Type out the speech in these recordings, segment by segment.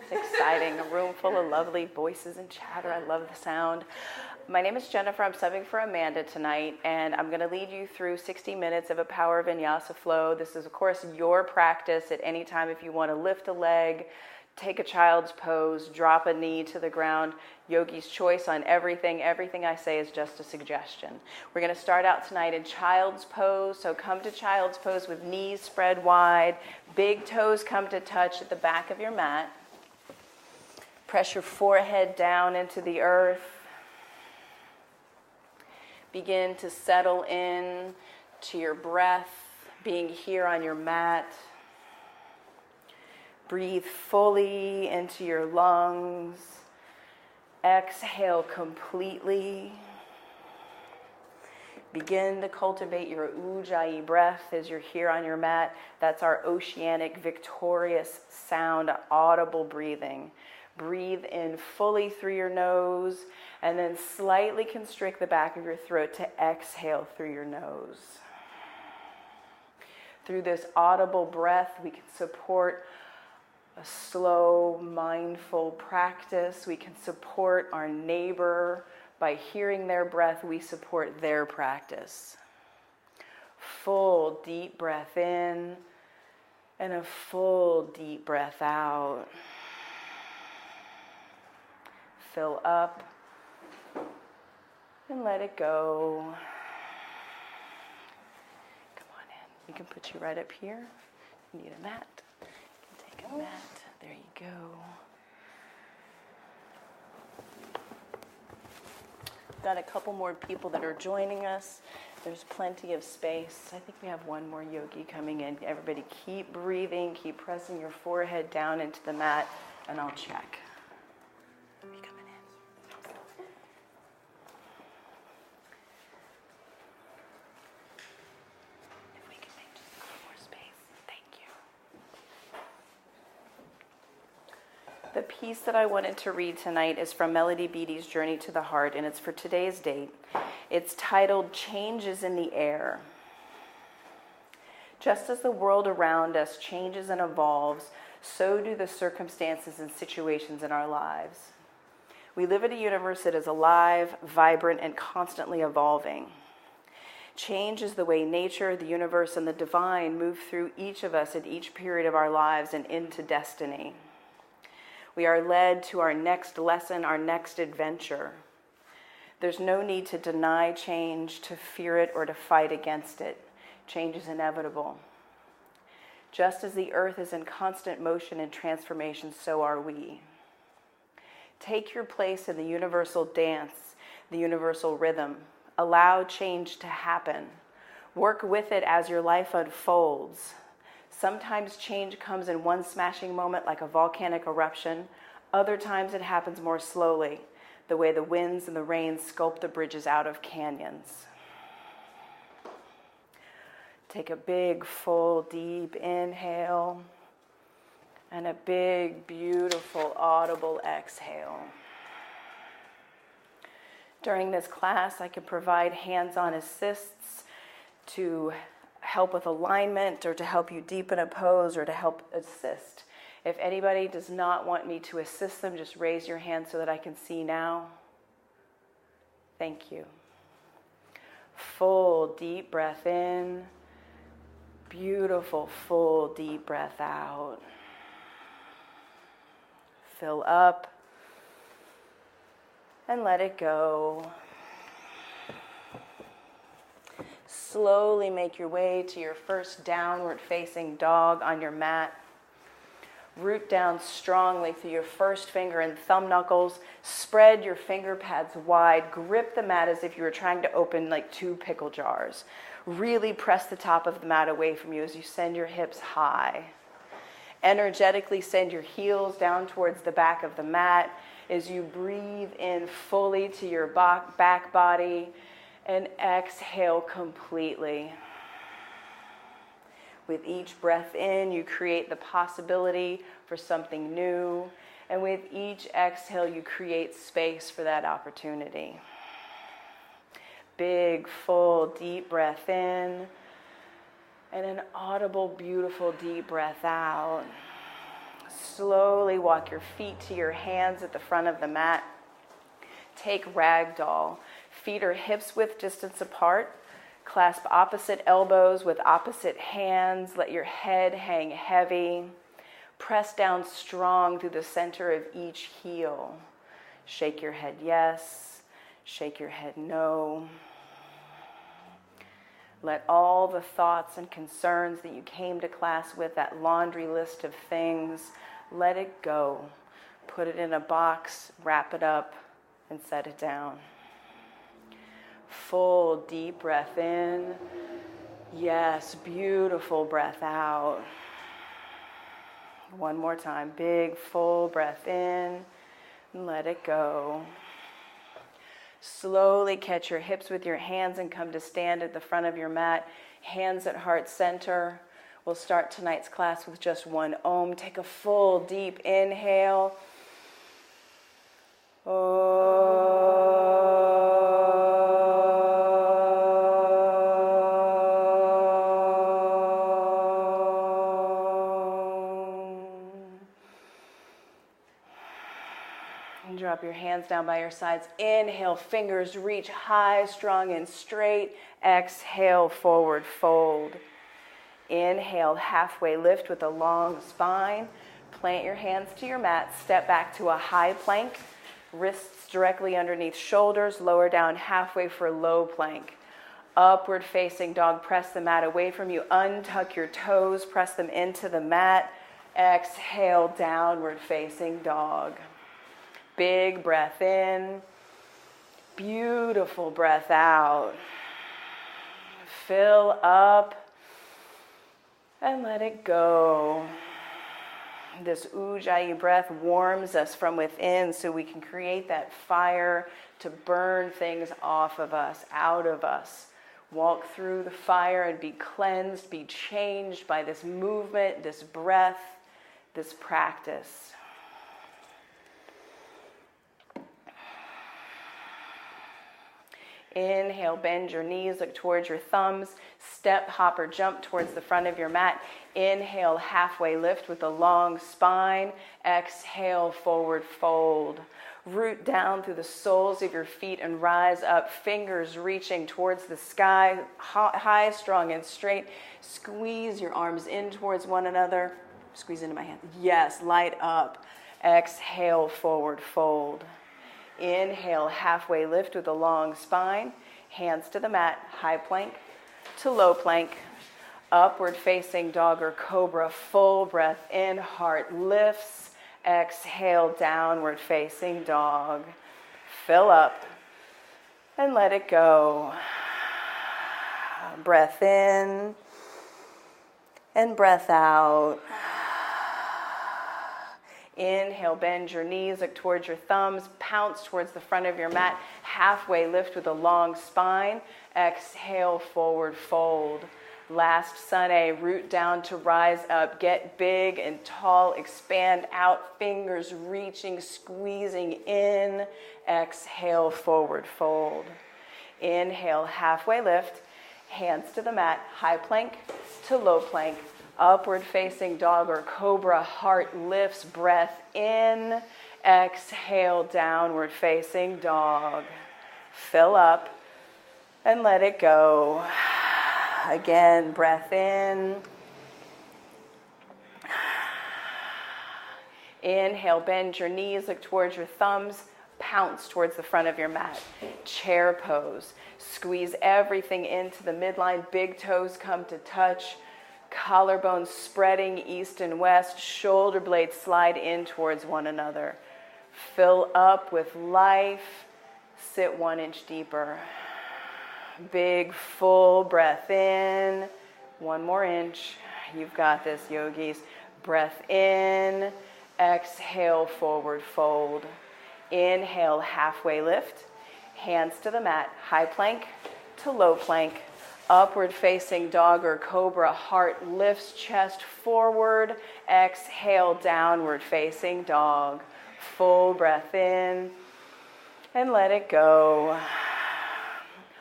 It's exciting. A room full of lovely voices and chatter. I love the sound. My name is Jennifer. I'm subbing for Amanda tonight, and I'm going to lead you through 60 minutes of a power Vinyasa flow. This is, of course, your practice at any time if you want to lift a leg, take a child's pose, drop a knee to the ground. Yogi's choice on everything. Everything I say is just a suggestion. We're going to start out tonight in child's pose. So come to child's pose with knees spread wide. Big toes come to touch at the back of your mat. Press your forehead down into the earth. Begin to settle in to your breath, being here on your mat. Breathe fully into your lungs. Exhale completely. Begin to cultivate your Ujjayi breath as you're here on your mat. That's our oceanic, victorious sound, audible breathing. Breathe in fully through your nose and then slightly constrict the back of your throat to exhale through your nose. Through this audible breath, we can support a slow, mindful practice. We can support our neighbor. By hearing their breath, we support their practice. Full, deep breath in and a full, deep breath out. Fill up and let it go. Come on in. We can put you right up here. You need a mat. Take a mat. There you go. We've got a couple more people that are joining us. There's plenty of space. I think we have one more yogi coming in. Everybody keep breathing. Keep pressing your forehead down into the mat, and I'll check. You coming in? If we can make just a little more space. Thank you. The piece that I wanted to read tonight is from Melody Beattie's Journey to the Heart, and it's for today's date. It's titled Changes in the Air. Just as the world around us changes and evolves, so do the circumstances and situations in our lives. We live in a universe that is alive, vibrant, and constantly evolving. Change is the way nature, the universe, and the divine move through each of us at each period of our lives and into destiny. We are led to our next lesson, our next adventure. There's no need to deny change, to fear it, or to fight against it. Change is inevitable. Just as the earth is in constant motion and transformation, so are we. Take your place in the universal dance, the universal rhythm. Allow change to happen. Work with it as your life unfolds. Sometimes change comes in one smashing moment like a volcanic eruption. Other times it happens more slowly, the way the winds and the rains sculpt the bridges out of canyons. Take a big, full, deep inhale and a big, beautiful, audible exhale. During this class, I can provide hands-on assists to help with alignment or to help you deepen a pose or to help assist. If anybody does not want me to assist them, just raise your hand so that I can see now. Thank you. Full deep breath in. Beautiful full deep breath out. Fill up and let it go. Slowly make your way to your first downward facing dog on your mat. Root down strongly through your first finger and thumb knuckles. Spread your finger pads wide. Grip the mat as if you were trying to open like 2 pickle jars. Really press the top of the mat away from you as you send your hips high. Energetically send your heels down towards the back of the mat as you breathe in fully to your back body and exhale completely. With each breath in, you create the possibility for something new. And with each exhale, you create space for that opportunity. Big, full, deep breath in. And an audible, beautiful, deep breath out. Slowly walk your feet to your hands at the front of the mat. Take ragdoll. Feet are hips width distance apart. Clasp opposite elbows with opposite hands. Let your head hang heavy. Press down strong through the center of each heel. Shake your head yes. Shake your head no. Let all the thoughts and concerns that you came to class with, that laundry list of things, let it go. Put it in a box, wrap it up, and set it down. Full deep breath in. Yes, beautiful breath out. One more time. Big full breath in and let it go. Slowly catch your hips with your hands and come to stand at the front of your mat. Hands at heart center. We'll start tonight's class with just one Om. Take a full deep inhale. And drop your hands down by your sides. Inhale, fingers reach high, strong and straight. Exhale, forward fold. Inhale, halfway lift with a long spine. Plant your hands to your mat. Step back to a high plank. Wrists directly underneath shoulders. Lower down halfway for low plank. Upward facing dog. Press the mat away from you. Untuck your toes. Press them into the mat. Exhale, downward facing dog. Big breath in. Beautiful breath out. Fill up and let it go. This Ujjayi breath warms us from within so we can create that fire to burn things off of us, out of us. Walk through the fire and be cleansed, be changed by this movement, this breath, this practice. Inhale, bend your knees, look towards your thumbs. Step, hop, or jump towards the front of your mat. Inhale, halfway lift with a long spine. Exhale, forward fold. Root down through the soles of your feet and rise up, fingers reaching towards the sky, high, strong, and straight. Squeeze your arms in towards one another. Squeeze into my hand. Yes, light up. Exhale, forward fold. Inhale, halfway lift with a long spine. Hands to the mat, high plank to low plank. Upward facing dog or cobra, full breath in, heart lifts. Exhale, downward facing dog. Fill up and let it go. Breath in and breath out. Inhale, bend your knees, look towards your thumbs, pounce towards the front of your mat, halfway lift with a long spine. Exhale, forward fold. Last Sunday, root down to rise up, get big and tall, expand out, fingers reaching, squeezing in. Exhale, forward fold. Inhale, halfway lift, hands to the mat, high plank to low plank. Upward facing dog or cobra, heart lifts, breath in. Exhale, downward facing dog. Fill up and let it go. Again, breath in. Inhale, bend your knees, look towards your thumbs, pounce towards the front of your mat. Chair pose. Squeeze everything into the midline. Big toes come to touch. Collarbones spreading east and west, shoulder blades slide in towards one another. Fill up with life, sit 1 inch deeper. Big full breath in, 1 more inch. You've got this, yogis. Breath in, exhale, forward fold. Inhale, halfway lift, hands to the mat, high plank to low plank. Upward facing dog or cobra, heart lifts, chest forward. Exhale, downward facing dog. Full breath in and let it go.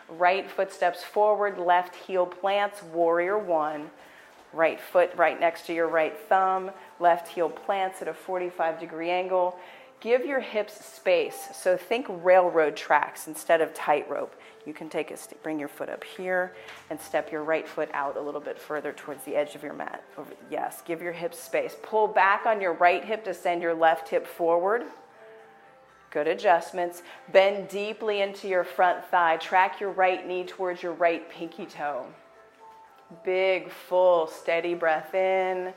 Right foot steps forward, left heel plants, warrior 1. Right foot right next to your right thumb. Left heel plants at a 45-degree angle. Give your hips space. So think railroad tracks instead of tightrope. You can bring your foot up here and step your right foot out a little bit further towards the edge of your mat. Yes, give your hips space. Pull back on your right hip to send your left hip forward. Good adjustments. Bend deeply into your front thigh. Track your right knee towards your right pinky toe. Big, full, steady breath in.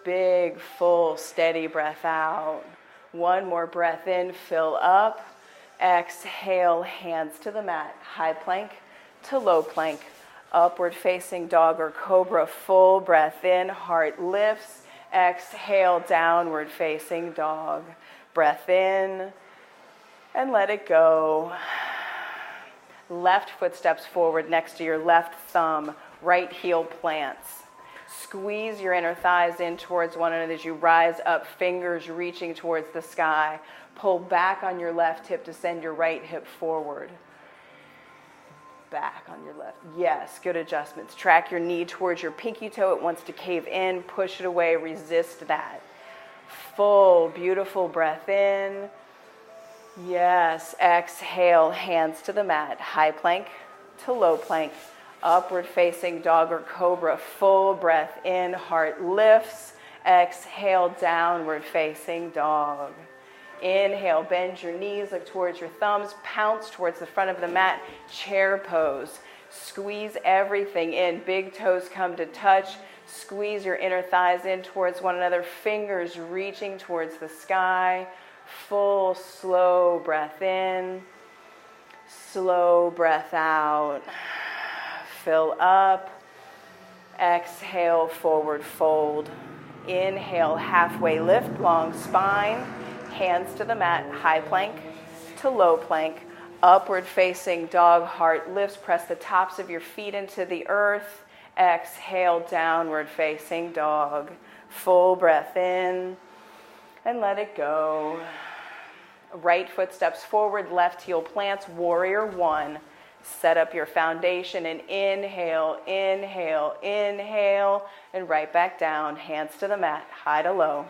Big, full, steady breath out. One more breath in, fill up. Exhale, hands to the mat. High plank to low plank. Upward facing dog or cobra. Full breath in, heart lifts. Exhale, downward facing dog. Breath in and let it go. Left foot steps forward next to your left thumb. Right heel plants. Squeeze your inner thighs in towards one another as you rise up, fingers reaching towards the sky. Pull back on your left hip to send your right hip forward. Back on your left. Yes, good adjustments. Track your knee towards your pinky toe. It wants to cave in. Push it away. Resist that. Full, beautiful breath in. Yes, exhale, hands to the mat. High plank to low plank. Upward facing dog or cobra. Full breath in, heart lifts. Exhale, downward facing dog. Inhale, bend your knees, look towards your thumbs, pounce towards the front of the mat, chair pose. Squeeze everything in, big toes come to touch. Squeeze your inner thighs in towards one another, fingers reaching towards the sky. Full, slow breath in, slow breath out. Fill up. Exhale, forward fold. Inhale, halfway lift, long spine. Hands to the mat, high plank to low plank. Upward facing dog, heart lifts. Press the tops of your feet into the earth. Exhale, downward facing dog. Full breath in and let it go. Right foot steps forward, left heel plants, warrior one. Set up your foundation and inhale, inhale, inhale, and right back down. Hands to the mat, high to low.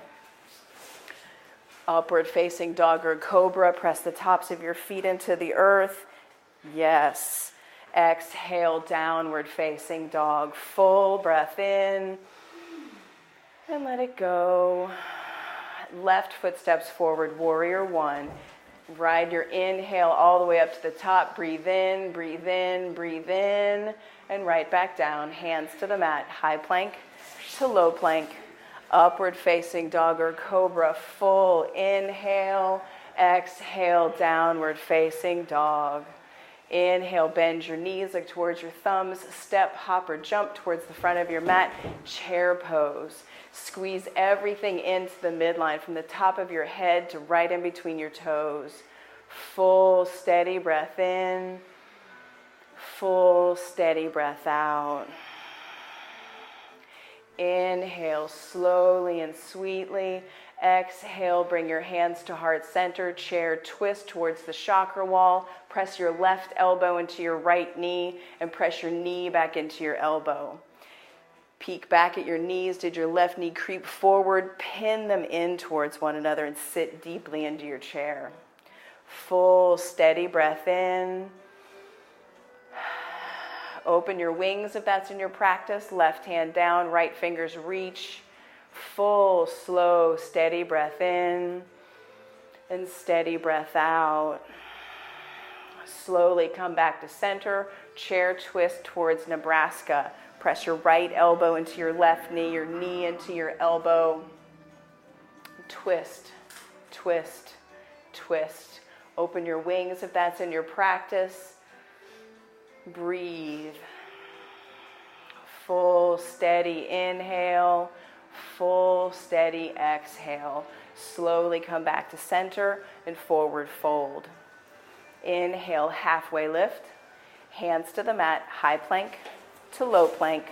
Upward facing dog or cobra. Press the tops of your feet into the earth. Yes. Exhale, downward facing dog. Full breath in and let it go. Left foot steps forward, warrior one. Ride your inhale all the way up to the top. Breathe in, breathe in, breathe in, and right back down. Hands to the mat. High plank to low plank. Upward facing dog or cobra. Full inhale. Exhale, downward facing dog. Inhale, bend your knees, look towards your thumbs. Step, hop, or jump towards the front of your mat. Chair pose. Squeeze everything into the midline from the top of your head to right in between your toes. Full, steady breath in. Full, steady breath out. Inhale slowly and sweetly. Exhale, bring your hands to heart center. Chair twist towards the chakra wall. Press your left elbow into your right knee and press your knee back into your elbow. Peek back at your knees. Did your left knee creep forward? Pin them in towards one another and sit deeply into your chair. Full, steady breath in. Open your wings if that's in your practice. Left hand down, right fingers reach. Full, slow, steady breath in and steady breath out. Slowly come back to center. Chair twist towards Nebraska. Press your right elbow into your left knee, your knee into your elbow. Twist, twist, twist. Open your wings if that's in your practice. Breathe. Full, steady inhale. Full, steady exhale. Slowly come back to center and forward fold. Inhale, halfway lift. Hands to the mat, high plank to low plank.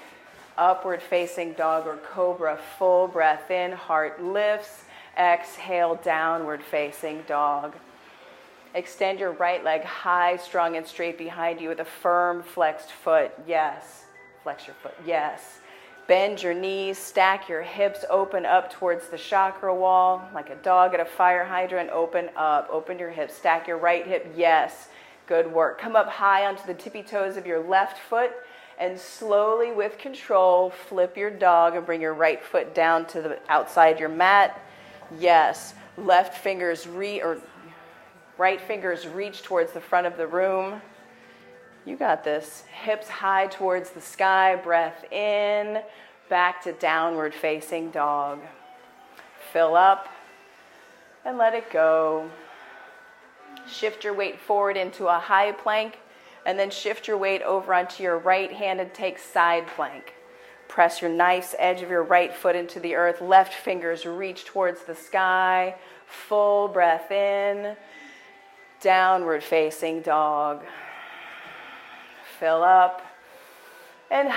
Upward facing dog or cobra. Full breath in, heart lifts. Exhale, downward facing dog. Extend your right leg high, strong and straight behind you with a firm flexed foot. Yes. Flex your foot. Yes. Bend your knees, stack your hips, open up towards the chakra wall, like a dog at a fire hydrant. Open up, open your hips, stack your right hip. Yes, good work. Come up high onto the tippy toes of your left foot, and slowly, with control, flip your dog and bring your right foot down to the outside your mat. Yes, right fingers reach towards the front of the room. You got this. Hips high towards the sky. Breath in. Back to downward facing dog. Fill up and let it go. Shift your weight forward into a high plank, and then shift your weight over onto your right hand and take side plank. Press your nice edge of your right foot into the earth. Left fingers reach towards the sky. Full breath in. Downward facing dog. Fill up and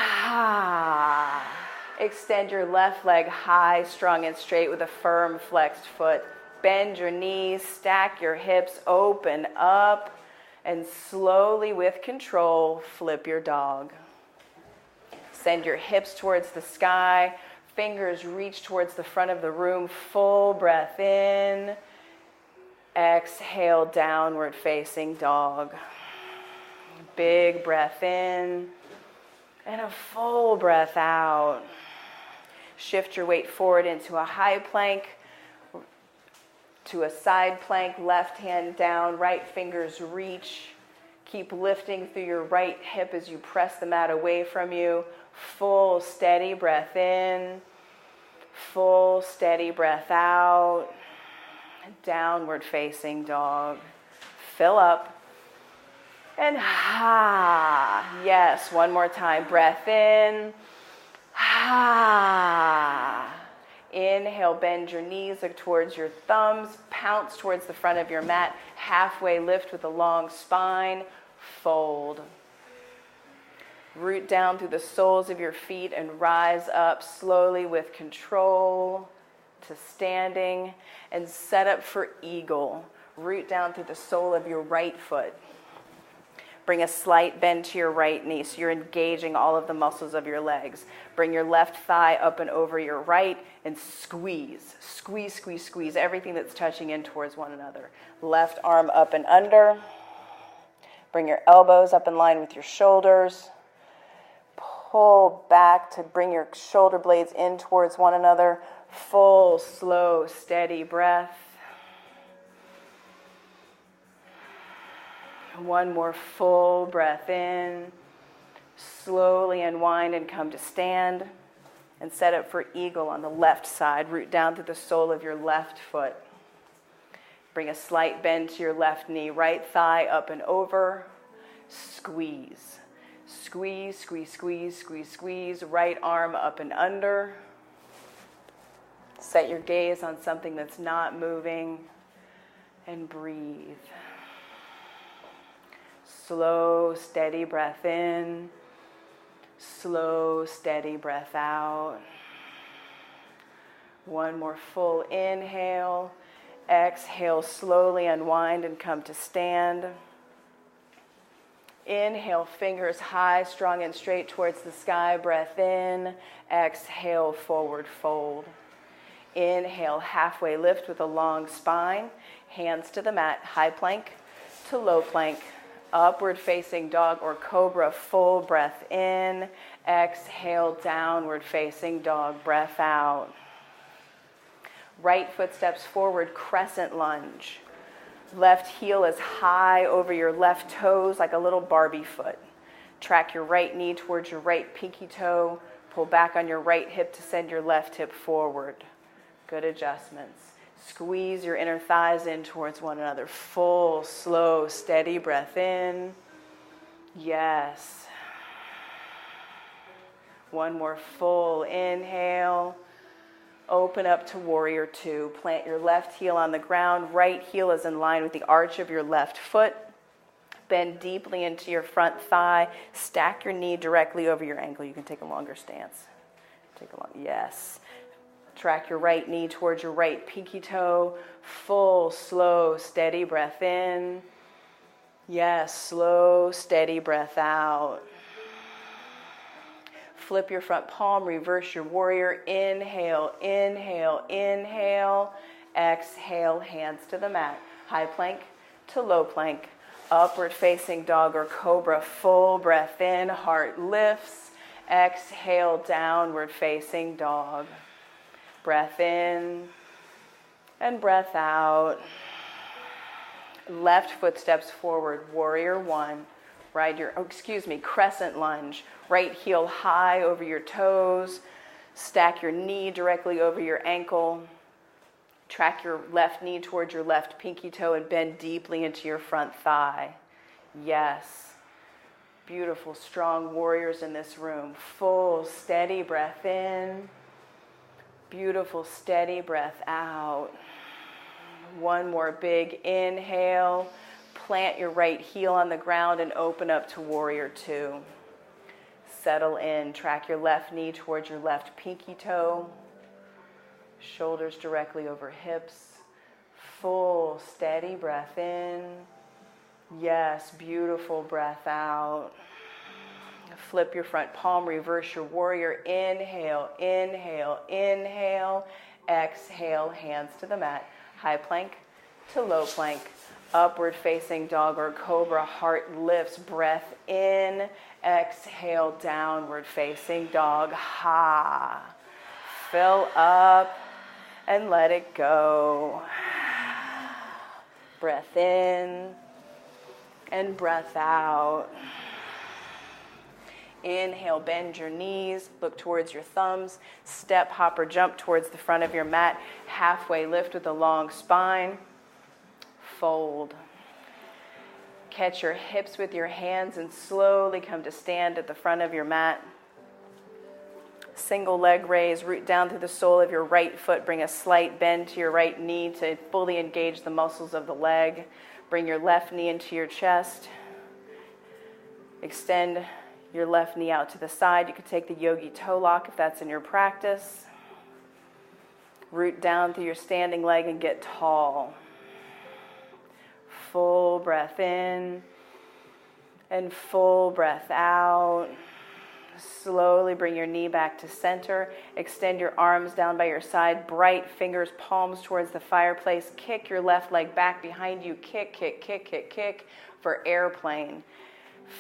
extend your left leg high, strong and straight with a firm flexed foot. Bend your knees, stack your hips, open up, and slowly with control, flip your dog. Send your hips towards the sky, fingers reach towards the front of the room. Full breath in. Exhale, downward facing dog. Big breath in and a full breath out. Shift your weight forward into a high plank, to a side plank, left hand down, right fingers reach. Keep lifting through your right hip as you press the mat away from you. Full steady breath in, full steady breath out. Downward facing dog. Fill up. And yes, one more time. Breath in. Inhale, bend your knees towards your thumbs. Pounce towards the front of your mat. Halfway lift with a long spine. Fold. Root down through the soles of your feet and rise up slowly with control to standing. And set up for eagle. Root down through the sole of your right foot. Bring a slight bend to your right knee, so you're engaging all of the muscles of your legs. Bring your left thigh up and over your right and squeeze. Squeeze, squeeze, squeeze everything that's touching in towards one another. Left arm up and under. Bring your elbows up in line with your shoulders. Pull back to bring your shoulder blades in towards one another. Full, slow, steady breath. One more full breath in. Slowly unwind and come to stand. And set up for eagle on the left side. Root down to the sole of your left foot. Bring a slight bend to your left knee. Right thigh up and over. Squeeze. Squeeze, squeeze, squeeze, squeeze, squeeze. Right arm up and under. Set your gaze on something that's not moving. And breathe. Slow, steady breath in. Slow, steady breath out. One more full inhale. Exhale, slowly unwind and come to stand. Inhale, fingers high, strong and straight towards the sky. Breath in. Exhale, forward fold. Inhale, halfway lift with a long spine. Hands to the mat, high plank to low plank. Upward facing dog or cobra, full breath in. Exhale, downward facing dog, breath out. Right foot steps forward, crescent lunge. Left heel is high over your left toes like a little Barbie foot. Track your right knee towards your right pinky toe. Pull back on your right hip to send your left hip forward. Good adjustments. Squeeze your inner thighs in towards one another. Full, slow, steady breath in. Yes. One more full inhale. Open up to warrior two. Plant your left heel on the ground. Right heel is in line with the arch of your left foot. Bend deeply into your front thigh. Stack your knee directly over your ankle. You can take a longer stance. Yes. Track your right knee towards your right pinky toe. Full, slow, steady breath in. Yes, slow, steady breath out. Flip your front palm, reverse your warrior. Inhale, inhale, inhale. Exhale, hands to the mat. High plank to low plank. Upward facing dog or cobra. Full breath in, heart lifts. Exhale, downward facing dog. Breath in and breath out. Left foot steps forward, warrior one. Crescent lunge. Right heel high over your toes. Stack your knee directly over your ankle. Track your left knee towards your left pinky toe and bend deeply into your front thigh. Yes. Beautiful, strong warriors in this room. Full, steady breath in. Beautiful, steady breath out. One more big inhale. Plant your right heel on the ground and open up to warrior two. Settle in. Track your left knee towards your left pinky toe. Shoulders directly over hips. Full, steady breath in. Yes, beautiful breath out. Flip your front palm, reverse your warrior. Inhale, inhale, inhale. Exhale, hands to the mat. High plank to low plank. Upward facing dog or cobra, heart lifts, breath in. Exhale, downward facing dog. Ha. Fill up and let it go. Breath in and breath out. Inhale, bend your knees, look towards your thumbs, step, hop, or jump towards the front of your mat, halfway lift with a long spine, fold. Catch your hips with your hands and slowly come to stand at the front of your mat. Single leg raise, root down through the sole of your right foot, bring a slight bend to your right knee to fully engage the muscles of the leg. Bring your left knee into your chest. Extend your left knee out to the side. You could take the yogi toe lock if that's in your practice. Root down through your standing leg and get tall. Full breath in and full breath out. Slowly bring your knee back to center. Extend your arms down by your side. Bright fingers, palms towards the fireplace. Kick your left leg back behind you. Kick, kick, kick, kick, kick for airplane.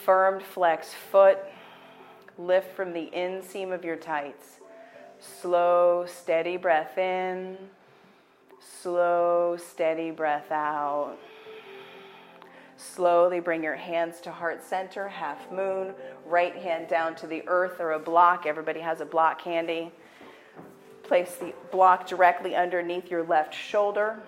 Firmed flex foot. Lift from the inseam of your tights. Slow, steady breath in. Slow, steady breath out. Slowly bring your hands to heart center, half moon. Right hand down to the earth or a block. Everybody has a block handy. Place the block directly underneath your left shoulder.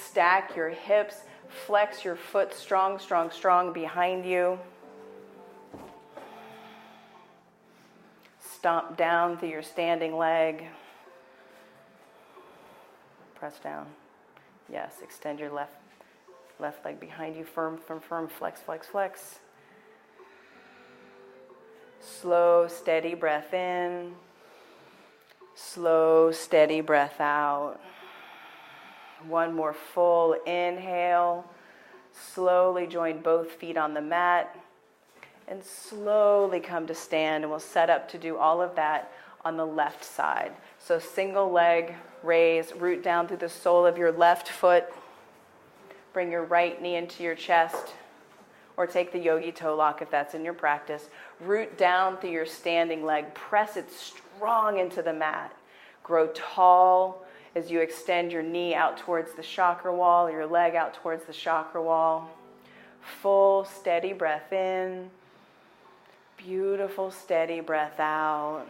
Stack your hips. Flex your foot strong, strong, strong behind you. Stomp down through your standing leg. Press down. Yes, extend your left leg behind you. Firm, firm, firm. Flex, flex, flex. Slow, steady breath in. Slow, steady breath out. One more full inhale. Slowly join both feet on the mat and slowly come to stand, and we'll set up to do all of that on the left side. So single leg raise, root down through the sole of your left foot. Bring your right knee into your chest, or take the yogi toe lock if that's in your practice. Root down through your standing leg. Press it strong into the mat. Grow tall as you extend your knee out towards the chakra wall, your leg out towards the chakra wall. Full, steady breath in. Beautiful, steady breath out.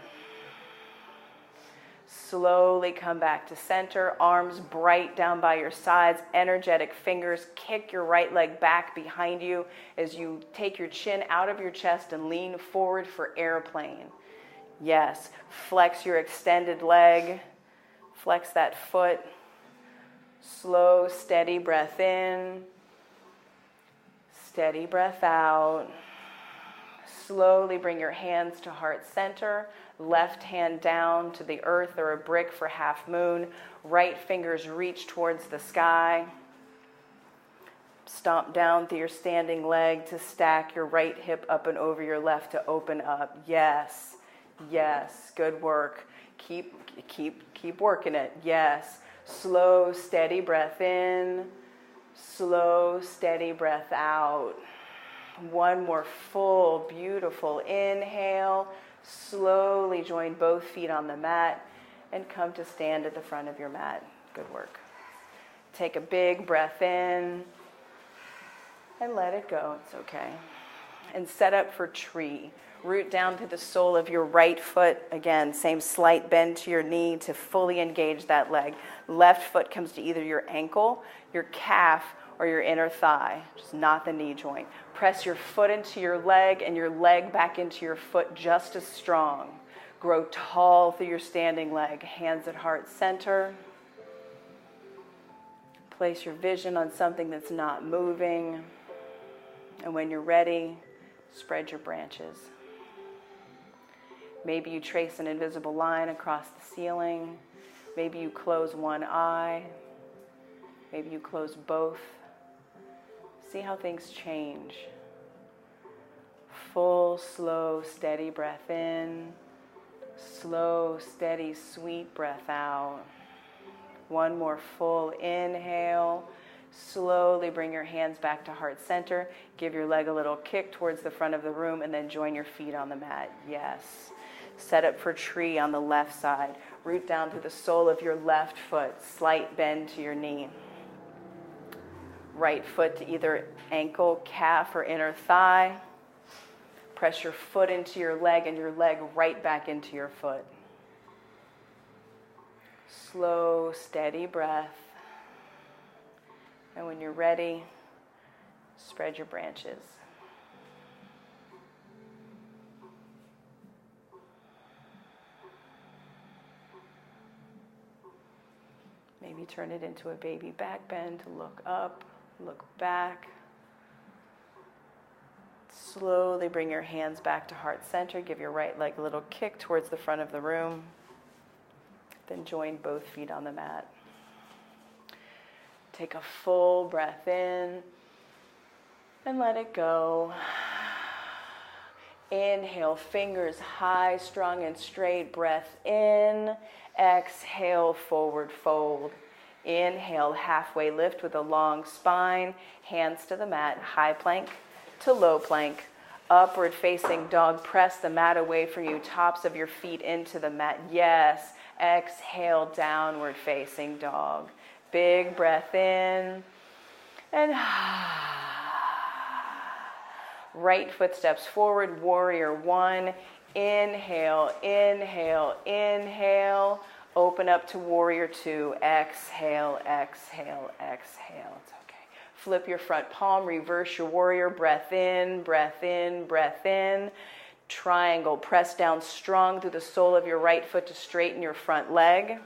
Slowly come back to center. Arms bright down by your sides. Energetic fingers. Kick your right leg back behind you as you take your chin out of your chest and lean forward for airplane. Yes. Flex your extended leg. Flex that foot. Slow, steady breath in. Steady breath out. Slowly bring your hands to heart center. Left hand down to the earth or a brick for half moon. Right fingers reach towards the sky. Stomp down through your standing leg to stack your right hip up and over your left to open up. Yes, yes, good work. Keep working it. Yes. Slow, steady breath in. Slow, steady breath out. One more full, beautiful inhale. Slowly join both feet on the mat and come to stand at the front of your mat. Good work. Take a big breath in and let it go. It's okay. And set up for tree. Root down to the sole of your right foot. Again, same slight bend to your knee to fully engage that leg. Left foot comes to either your ankle, your calf, or your inner thigh, just not the knee joint. Press your foot into your leg and your leg back into your foot just as strong. Grow tall through your standing leg. Hands at heart center. Place your vision on something that's not moving. And when you're ready, spread your branches. Maybe you trace an invisible line across the ceiling. Maybe you close one eye. Maybe you close both. See how things change. Full, slow, steady breath in. Slow, steady, sweet breath out. One more full inhale. Slowly bring your hands back to heart center. Give your leg a little kick towards the front of the room and then join your feet on the mat. Yes. Set up for tree on the left side. Root down through the sole of your left foot. Slight bend to your knee. Right foot to either ankle, calf, or inner thigh. Press your foot into your leg and your leg right back into your foot. Slow, steady breath. And when you're ready, spread your branches. Maybe turn it into a baby back bend to look up, look back. Slowly bring your hands back to heart center. Give your right leg a little kick towards the front of the room. Then join both feet on the mat. Take a full breath in and let it go. Inhale, fingers high, strong and straight. Breath in. Exhale, forward fold. Inhale, halfway lift with a long spine. Hands to the mat, high plank to low plank. Upward facing dog, press the mat away from you, tops of your feet into the mat. Yes, exhale, downward facing dog. Big breath in and right foot steps forward, warrior one. Inhale, inhale, inhale. Open up to warrior two. Exhale, exhale, exhale. It's okay. Flip your front palm, reverse your warrior. Breath in, breath in, breath in. Triangle, press down strong through the sole of your right foot to straighten your front leg.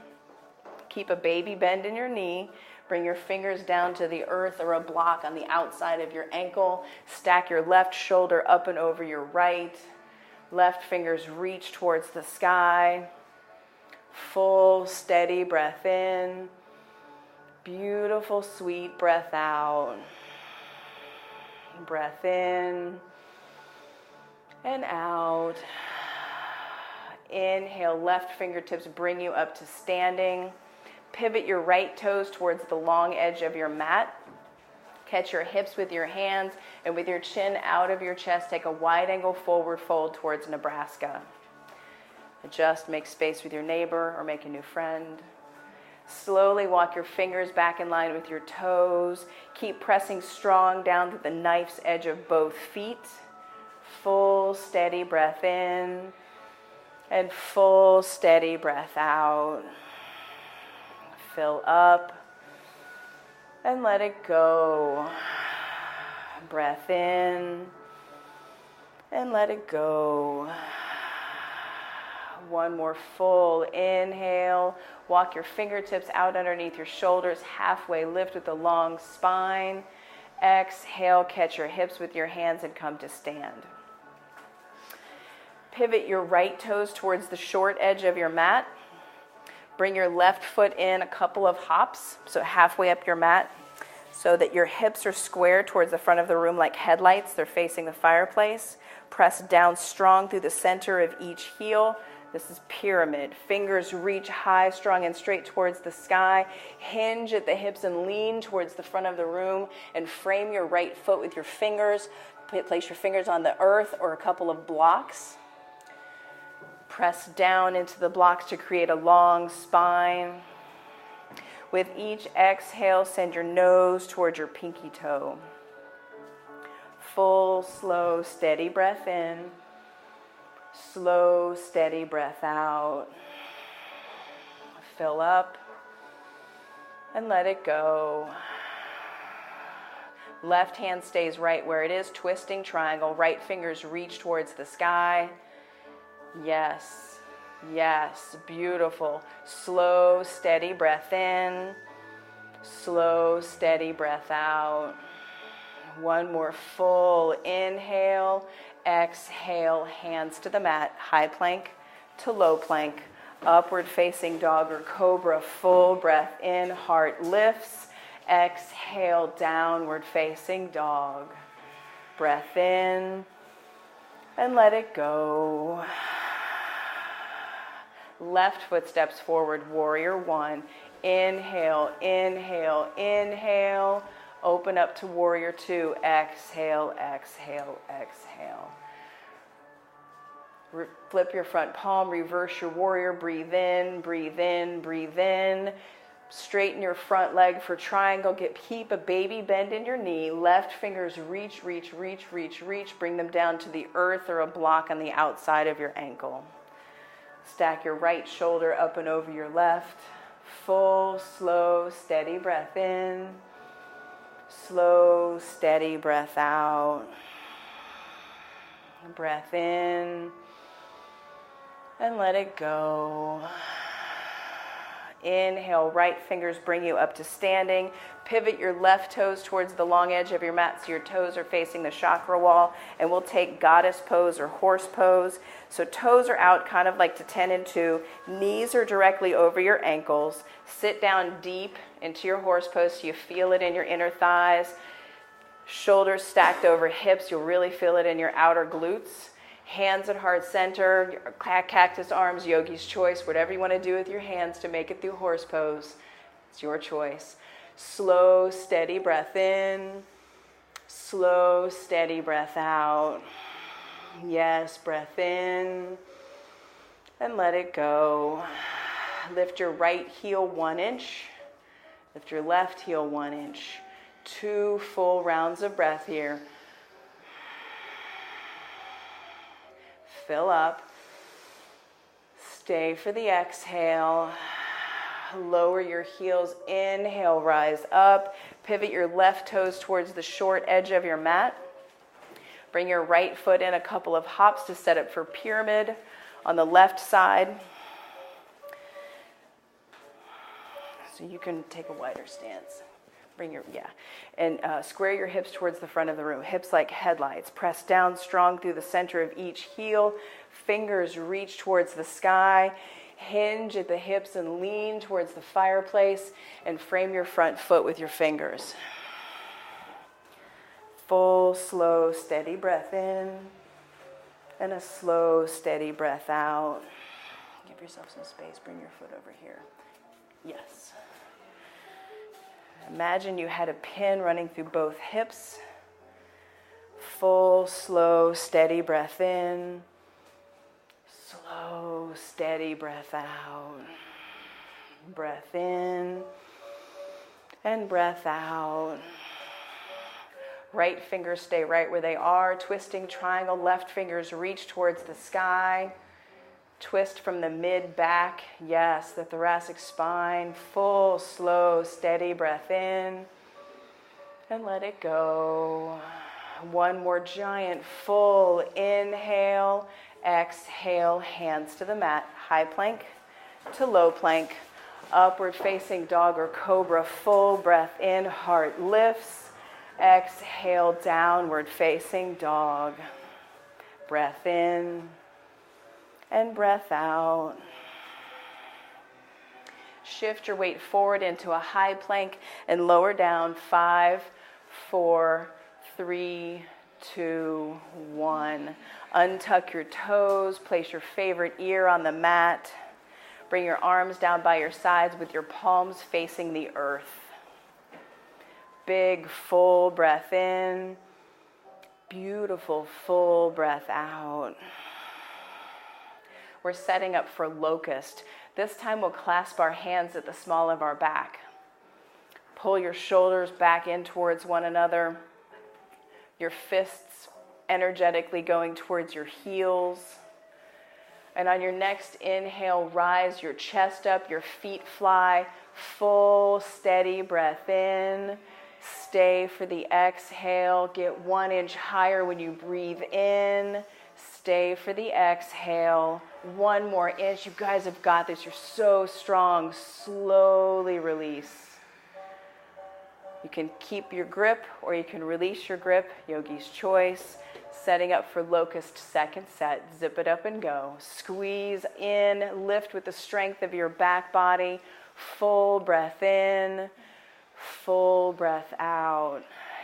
Keep a baby bend in your knee. Bring your fingers down to the earth or a block on the outside of your ankle. Stack your left shoulder up and over your right. Left fingers reach towards the sky. Full, steady breath in. Beautiful, sweet breath out. Breath in and out. Inhale, left fingertips bring you up to standing. Pivot your right toes towards the long edge of your mat. Catch your hips with your hands, and with your chin out of your chest, take a wide angle forward fold towards Nebraska. Adjust, make space with your neighbor or make a new friend. Slowly walk your fingers back in line with your toes. Keep pressing strong down to the knife's edge of both feet. Full, steady breath in and full, steady breath out. Fill up and let it go. Breath in and let it go. One more full inhale. Walk your fingertips out underneath your shoulders. Halfway lift with a long spine. Exhale, catch your hips with your hands and come to stand. Pivot your right toes towards the short edge of your mat. Bring your left foot in a couple of hops, so halfway up your mat. so that your hips are square towards the front of the room like headlights. They're facing the fireplace. Press down strong through the center of each heel. This is pyramid. Fingers reach high, strong, and straight towards the sky. Hinge at the hips and lean towards the front of the room, and frame your right foot with your fingers. Place your fingers on the earth or a couple of blocks. Press down into the blocks to create a long spine. With each exhale, send your nose towards your pinky toe. Full, slow, steady breath in. Slow, steady breath out. Fill up and let it go. Left hand stays right where it is, twisting triangle. Right fingers reach towards the sky. Yes, yes, beautiful. Slow, steady breath in. Slow, steady breath out. One more full inhale. Exhale, hands to the mat. High plank to low plank. Upward facing dog or cobra. Full breath in, heart lifts. Exhale, downward facing dog. Breath in and let it go. Left foot steps forward, warrior one. Inhale, inhale, inhale. Open up to warrior two. Exhale, exhale, exhale. Flip your front palm, reverse your warrior. Breathe in, breathe in, breathe in. Straighten your front leg for triangle. Keep a baby bend in your knee. Left fingers reach, reach, reach, reach, reach. Bring them down to the earth or a block on the outside of your ankle. Stack your right shoulder up and over your left. Full, slow, steady breath in. Slow, steady breath out. Breath in and let it go. Inhale, right fingers bring you up to standing. Pivot your left toes towards the long edge of your mat so your toes are facing the chakra wall. And we'll take goddess pose or horse pose. So toes are out kind of like to 10 and 2. Knees are directly over your ankles. Sit down deep into your horse pose so you feel it in your inner thighs. Shoulders stacked over hips. You'll really feel it in your outer glutes. Hands at heart center, cactus arms, yogi's choice, whatever you want to do with your hands to make it through horse pose. It's your choice. Slow, steady breath in. Slow, steady breath out. Yes, breath in. And let it go. Lift your right heel 1 inch. Lift your left heel 1 inch. 2 full rounds of breath here. Fill up. Stay for the exhale. Lower your heels. Inhale, rise up. Pivot your left toes towards the short edge of your mat. Bring your right foot in a couple of hops to set up for pyramid on the left side. So you can take a wider stance. And square your hips towards the front of the room. Hips like headlights. Press down strong through the center of each heel. Fingers reach towards the sky. Hinge at the hips and lean towards the fireplace. And frame your front foot with your fingers. Full, slow, steady breath in. And a slow, steady breath out. Give yourself some space. Bring your foot over here. Yes. Imagine you had a pin running through both hips. Full, slow, steady breath in. Slow, steady breath out. Breath in and breath out. Right fingers stay right where they are. Twisting triangle. Left fingers reach towards the sky. Twist from the mid-back, yes, the thoracic spine. Full, slow, steady breath in. And let it go. One more giant full inhale. Exhale, hands to the mat. High plank to low plank. Upward facing dog or cobra. Full breath in, heart lifts. Exhale, downward facing dog. Breath in. And breath out. Shift your weight forward into a high plank and lower down. 5, 4, 3, 2, 1. Untuck your toes. Place your favorite ear on the mat. Bring your arms down by your sides with your palms facing the earth. Big, full breath in. Beautiful, full breath out. We're setting up for locust. This time we'll clasp our hands at the small of our back. Pull your shoulders back in towards one another. Your fists energetically going towards your heels. And on your next inhale, rise your chest up, your feet fly. Full, steady breath in. Stay for the exhale. Get 1 inch higher when you breathe in. Stay for the exhale. 1 more inch. You guys have got this. You're so strong. Slowly release. You can keep your grip or you can release your grip. Yogi's choice. Setting up for locust second set. Zip it up and go. Squeeze in. Lift with the strength of your back body. Full breath in. Full breath out.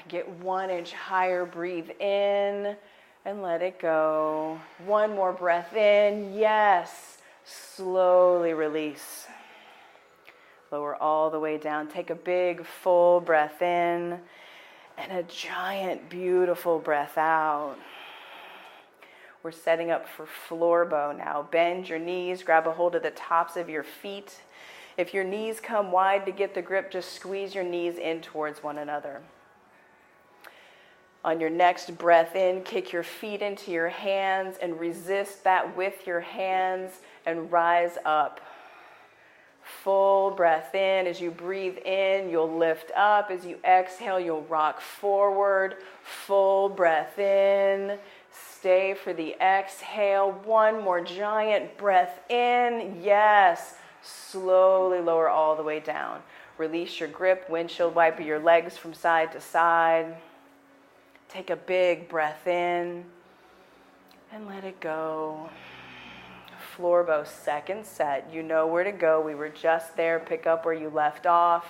Get 1 inch higher. Breathe in. And let it go. 1 more breath in. Yes. Slowly release. Lower all the way down. Take a big full breath in and a giant beautiful breath out. We're setting up for floor bow now. Bend your knees. Grab a hold of the tops of your feet. If your knees come wide to get the grip, just squeeze your knees in towards one another. On your next breath in, kick your feet into your hands and resist that with your hands and rise up. Full breath in. As you breathe in, you'll lift up. As you exhale, you'll rock forward. Full breath in. Stay for the exhale. 1 more giant breath in. Yes. Slowly lower all the way down. Release your grip. Windshield wiper your legs from side to side. Take a big breath in and let it go. Floor bow second set. You know where to go. We were just there. Pick up where you left off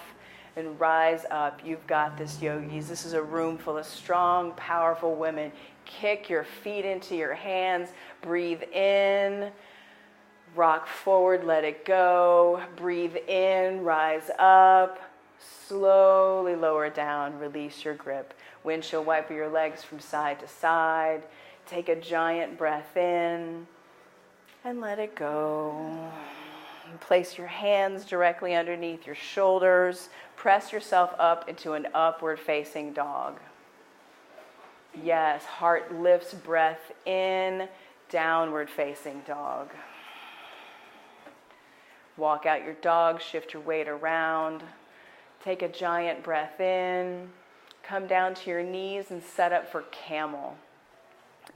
and rise up. You've got this, yogis. This is a room full of strong, powerful women. Kick your feet into your hands. Breathe in. Rock forward. Let it go. Breathe in. Rise up. Slowly lower down. Release your grip. Windshield wiper your legs from side to side. Take a giant breath in and let it go. And place your hands directly underneath your shoulders. Press yourself up into an upward facing dog. Yes, heart lifts, breath in, downward facing dog. Walk out your dog, shift your weight around. Take a giant breath in. Come down to your knees and set up for camel.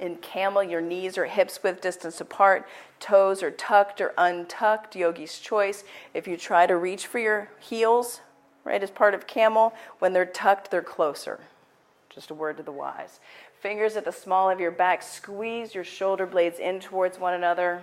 In camel, your knees are hips width distance apart. Toes are tucked or untucked, yogi's choice. If you try to reach for your heels, right, as part of camel, when they're tucked, they're closer. Just a word to the wise. Fingers at the small of your back. Squeeze your shoulder blades in towards one another.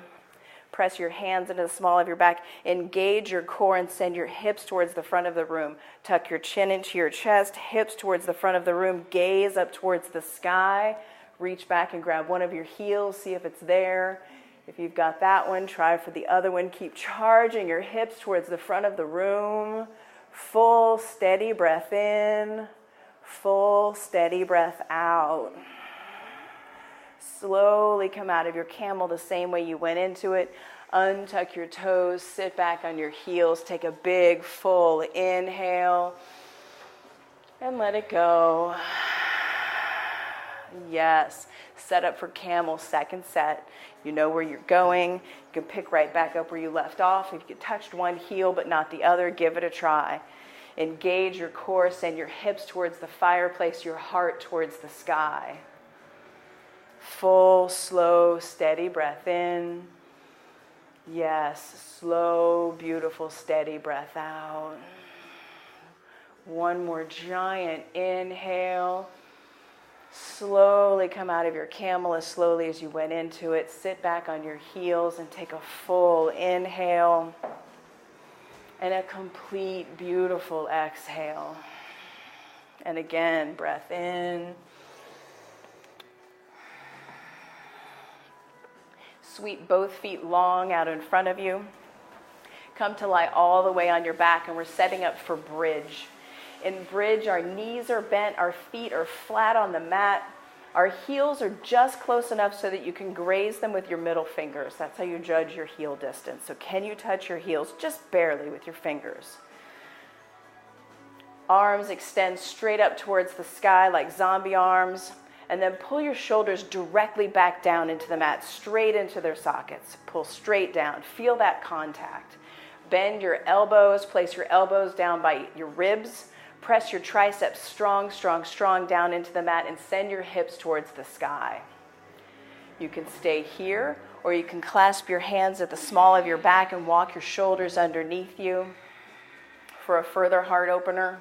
Press your hands into the small of your back. Engage your core and send your hips towards the front of the room. Tuck your chin into your chest, hips towards the front of the room. Gaze up towards the sky. Reach back and grab one of your heels. See if it's there. If you've got that one, try for the other one. Keep charging your hips towards the front of the room. Full, steady breath in. Full, steady breath out. Slowly come out of your camel the same way you went into it. Untuck your toes, sit back on your heels, take a big full inhale, and let it go. Yes, set up for camel second set. You know where you're going. You can pick right back up where you left off. If you touched one heel but not the other, give it a try. Engage your core, send your hips towards the fireplace, your heart towards the sky. Full, slow, steady breath in. Yes, slow, beautiful, steady breath out. One more giant inhale. Slowly come out of your camel as slowly as you went into it. Sit back on your heels and take a full inhale. And a complete, beautiful exhale. And again, breath in. Sweep both feet long out in front of you. Come to lie all the way on your back, and we're setting up for bridge. In bridge, our knees are bent, our feet are flat on the mat. Our heels are just close enough so that you can graze them with your middle fingers. That's how you judge your heel distance. So can you touch your heels just barely with your fingers? Arms extend straight up towards the sky like zombie arms. And then pull your shoulders directly back down into the mat, straight into their sockets. Pull straight down. Feel that contact. Bend your elbows. Place your elbows down by your ribs. Press your triceps strong, strong, strong down into the mat and send your hips towards the sky. You can stay here, or you can clasp your hands at the small of your back and walk your shoulders underneath you for a further heart opener.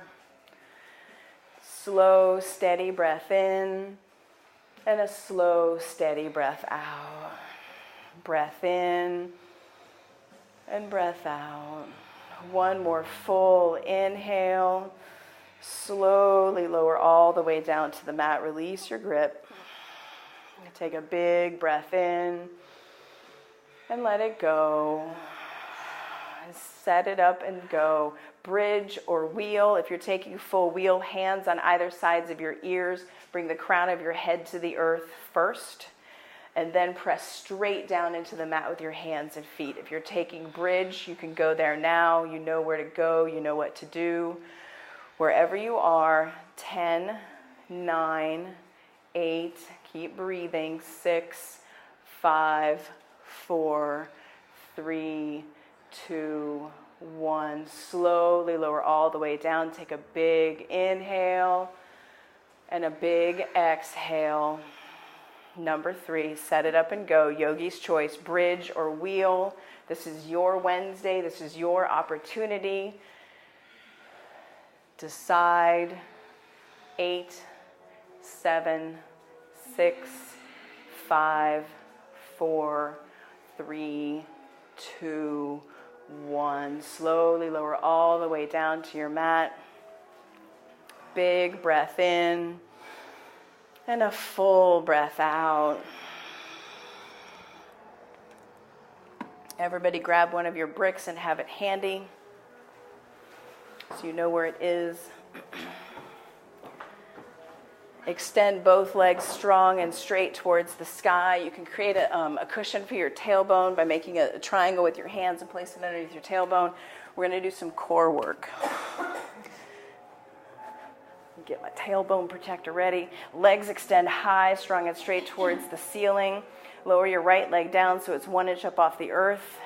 Slow, steady breath in. And a slow, steady breath out. Breath in and breath out. One more full inhale. Slowly lower all the way down to the mat. Release your grip. Take a big breath in and let it go. Set it up and go. Bridge or wheel. If you're taking full wheel, hands on either sides of your ears. Bring the crown of your head to the earth first. And then press straight down into the mat with your hands and feet. If you're taking bridge, you can go there now. You know where to go. You know what to do. Wherever you are, 10, 9, 8, keep breathing, 6, 5, 4, 3, 2, 1. Slowly lower all the way down. Take a big inhale and a big exhale. Number 3, set it up and go. Yogi's choice, bridge or wheel. This is your Wednesday. This is your opportunity. Decide. 8, 7, 6, 5, 4, 3, 2, 1. Slowly lower all the way down to your mat. Big breath in and a full breath out. Everybody grab one of your bricks and have it handy so you know where it is. Extend both legs strong and straight towards the sky. You can create a cushion for your tailbone by making a triangle with your hands and place it underneath your tailbone. We're going to do some core work. Get my tailbone protector ready. Legs extend high, strong and straight towards the ceiling. Lower your right leg down so it's 1 inch up off the earth.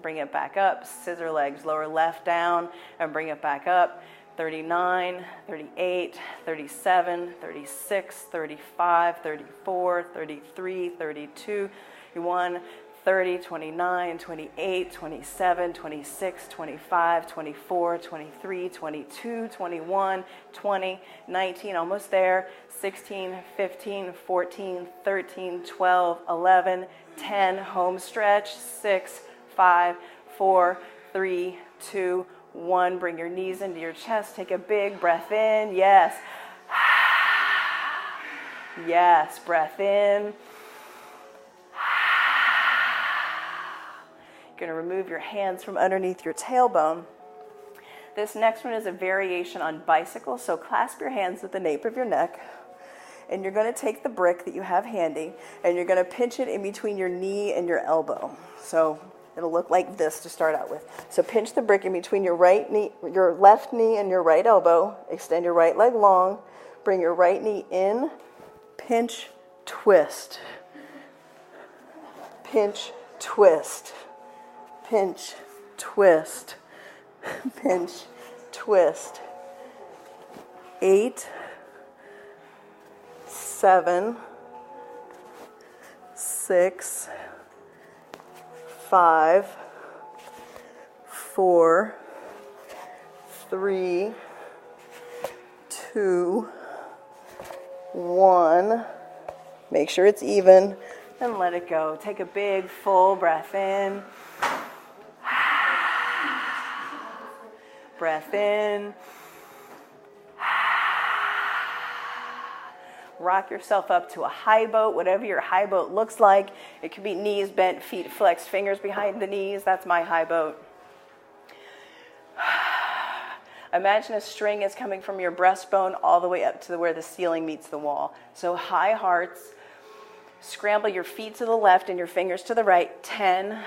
Bring it back up. Scissor legs. Lower left down and bring it back up. 39, 38, 37, 36, 35, 34, 33, 32, 31, 30, 29, 28, 27, 26, 25, 24, 23, 22, 21, 20, 19, almost there, 16, 15, 14, 13, 12, 11, 10, home stretch, 6, 5, 4, 3, 2, 1. Bring your knees into your chest. Take a big breath in. Yes. Yes. Breath in. You're going to remove your hands from underneath your tailbone. This next one is a variation on bicycle. So clasp your hands at the nape of your neck. And you're going to take the brick that you have handy and you're going to pinch it in between your knee and your elbow. So it'll look like this to start out with. So pinch the brick in between your right knee, your left knee and your right elbow. Extend your right leg long. Bring your right knee in. Pinch, twist. Pinch, twist. Pinch, twist. Pinch, twist. 8, 7, 6, 5, 4, 3, 2, 1. Make sure it's even and let it go. Take a big full breath in. Breath in. Rock yourself up to a high boat, whatever your high boat looks like. It could be knees bent, feet flexed, fingers behind the knees. That's my high boat. Imagine a string is coming from your breastbone all the way up to where the ceiling meets the wall. So high hearts. Scramble your feet to the left and your fingers to the right. 10,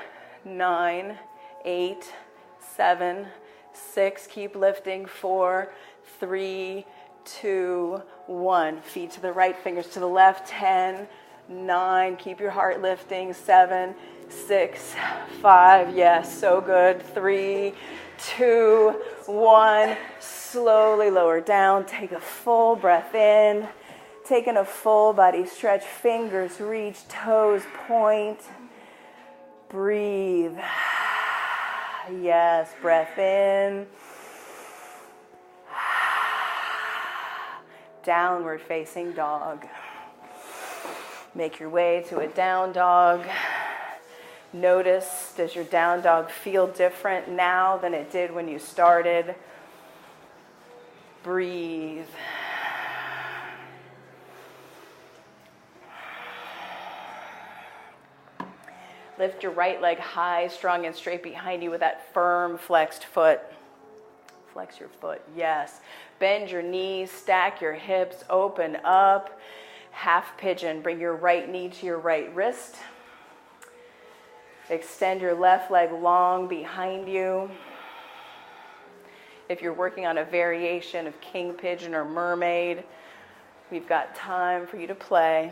9, 8, 7, 6. Keep lifting. 4, 3, 2, 1. Feet to the right, fingers to the left. 10, 9. Keep your heart lifting. 7, 6, 5. Yes, so good. 3, 2, 1. Slowly lower down. Take a full breath in. Taking a full body stretch. Fingers reach, toes point. Breathe. Yes, breath in. Downward facing dog. Make your way to a down dog. Notice, does your down dog feel different now than it did when you started? Breathe. Lift your right leg high, strong and straight behind you with that firm flexed foot. Flex your foot, yes. Bend your knees, stack your hips, open up. Half pigeon, bring your right knee to your right wrist. Extend your left leg long behind you. If you're working on a variation of king pigeon or mermaid, we've got time for you to play.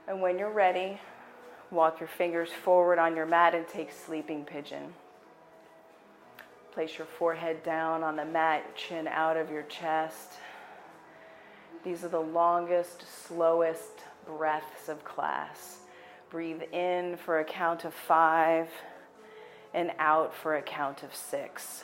And when you're ready, walk your fingers forward on your mat and take sleeping pigeon. Place your forehead down on the mat, chin out of your chest. These are the longest, slowest breaths of class. Breathe in for a count of 5 and out for a count of 6.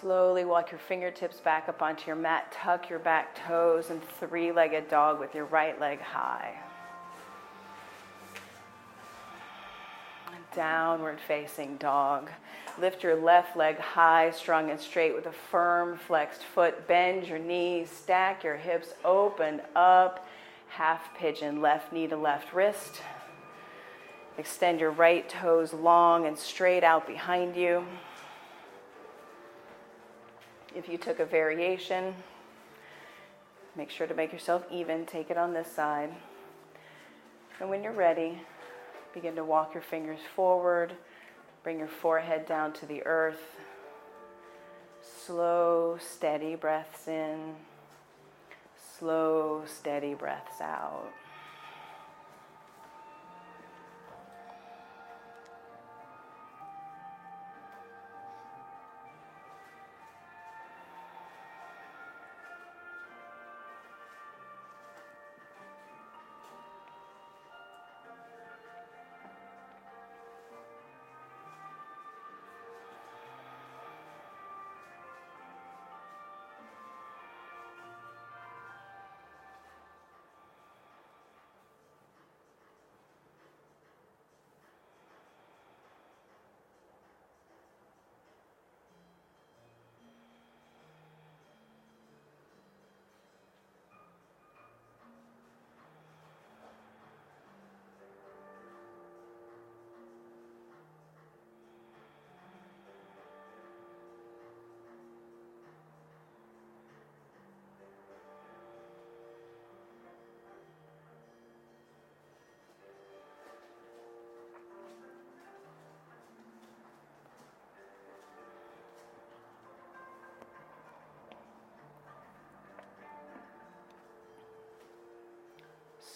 Slowly walk your fingertips back up onto your mat. Tuck your back toes and three-legged dog with your right leg high. Downward facing dog. Lift your left leg high, strong and straight with a firm flexed foot. Bend your knees, stack your hips, open up. Half pigeon, left knee to left wrist. Extend your right toes long and straight out behind you. If you took a variation, make sure to make yourself even. Take it on this side. And when you're ready, begin to walk your fingers forward. Bring your forehead down to the earth. Slow, steady breaths in. Slow, steady breaths out.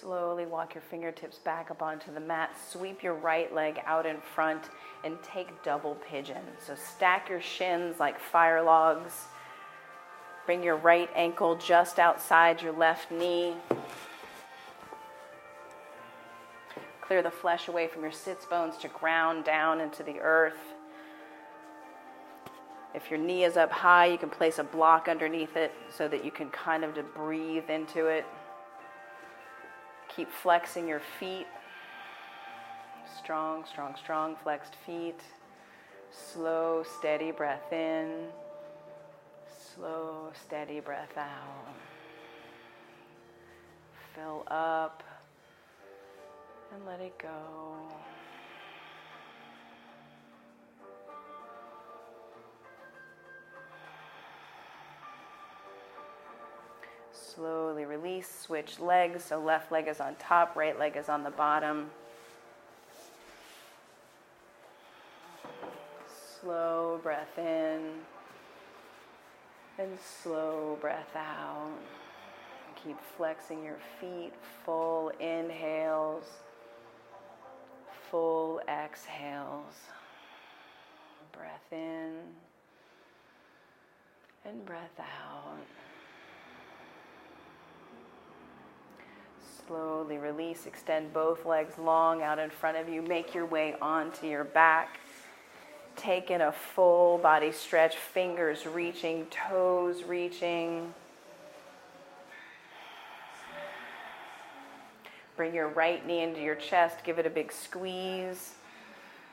Slowly walk your fingertips back up onto the mat. Sweep your right leg out in front and take double pigeon. So stack your shins like fire logs. Bring your right ankle just outside your left knee. Clear the flesh away from your sits bones to ground down into the earth. If your knee is up high, you can place a block underneath it so that you can kind of breathe into it. Keep flexing your feet. Strong, strong, strong flexed feet. Slow, steady breath in. Slow, steady breath out. Fill up and let it go. Slowly release, switch legs, so left leg is on top, right leg is on the bottom. Slow breath in and slow breath out. Keep flexing your feet, full inhales, full exhales. Breath in and breath out. Slowly release, extend both legs long out in front of you. Make your way onto your back. Take in a full body stretch, fingers reaching, toes reaching. Bring your right knee into your chest, give it a big squeeze.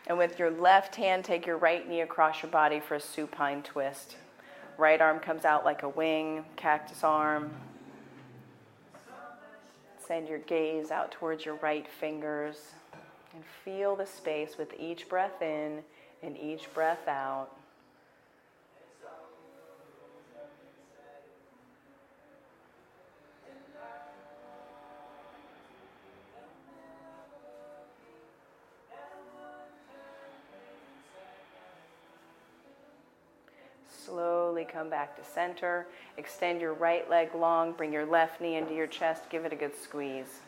And with your left hand, take your right knee across your body for a supine twist. Right arm comes out like a wing, cactus arm. Send your gaze out towards your right fingers and feel the space with each breath in and each breath out. Slowly come back to center. Extend your right leg long. Bring your left knee into your chest. Give it a good squeeze.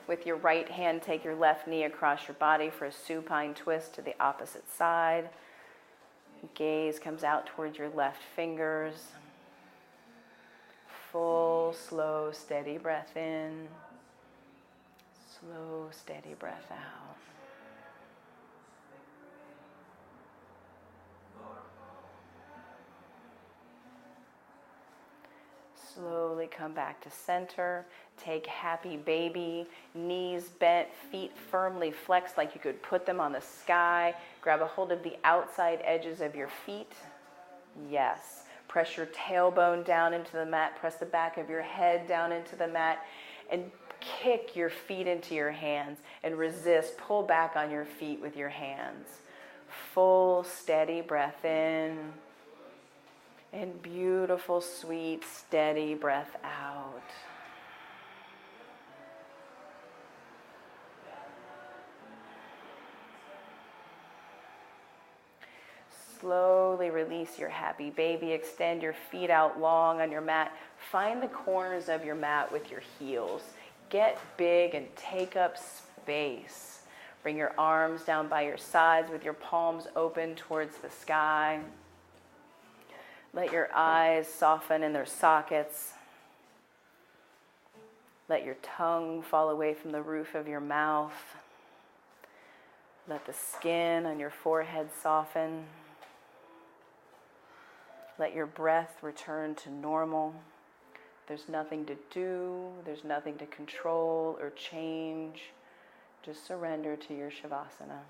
With your right hand, take your left knee across your body for a supine twist to the opposite side. Gaze comes out towards your left fingers. Full, slow, steady breath in. Slow, steady breath out. Slowly come back to center. Take happy baby, knees bent, feet firmly flexed like you could put them on the sky. Grab a hold of the outside edges of your feet. Yes. Press your tailbone down into the mat. Press the back of your head down into the mat. And kick your feet into your hands and resist. Pull back on your feet with your hands. Full, steady breath in. And beautiful, sweet, steady breath out. Slowly release your happy baby. Extend your feet out long on your mat. Find the corners of your mat with your heels. Get big and take up space. Bring your arms down by your sides with your palms open towards the sky. Let your eyes soften in their sockets. Let your tongue fall away from the roof of your mouth. Let the skin on your forehead soften. Let your breath return to normal. There's nothing to do. There's nothing to control or change. Just surrender to your Shavasana.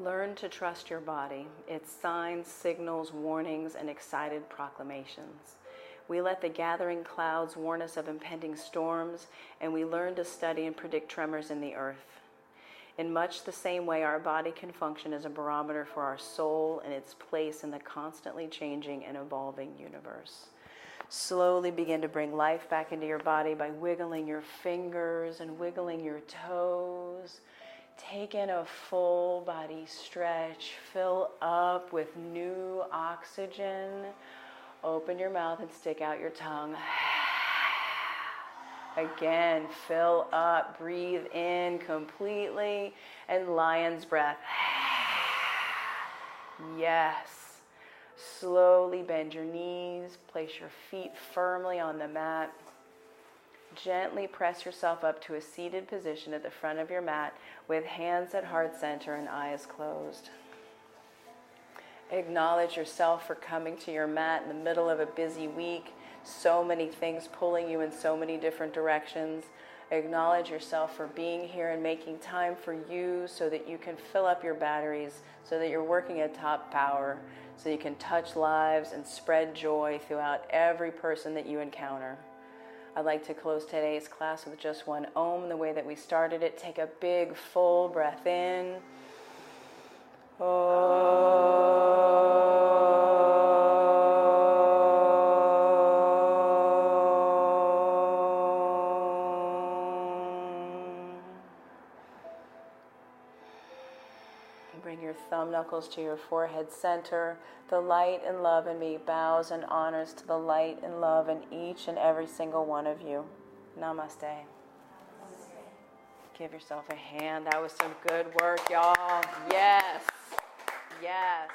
Learn to trust your body, its signs, signals, warnings, and excited proclamations. We let the gathering clouds warn us of impending storms, and we learn to study and predict tremors in the earth. In much the same way, our body can function as a barometer for our soul and its place in the constantly changing and evolving universe. Slowly begin to bring life back into your body by wiggling your fingers and wiggling your toes. Take in a full body stretch. Fill up with new oxygen. Open your mouth and stick out your tongue. Again, fill up. Breathe in completely. And lion's breath. Yes. Slowly bend your knees. Place your feet firmly on the mat. Gently press yourself up to a seated position at the front of your mat with hands at heart center and eyes closed. Acknowledge yourself for coming to your mat in the middle of a busy week. So many things pulling you in so many different directions. Acknowledge yourself for being here and making time for you so that you can fill up your batteries, so that you're working at top power, so you can touch lives and spread joy throughout every person that you encounter. I'd like to close today's class with just one Om, the way that we started it. Take a big, full breath in. Bring your thumb knuckles to your forehead center. The light and love in me bows and honors to the light and love in each and every single one of you. Namaste. Give yourself a hand. That was some good work, y'all. Yes. Yes.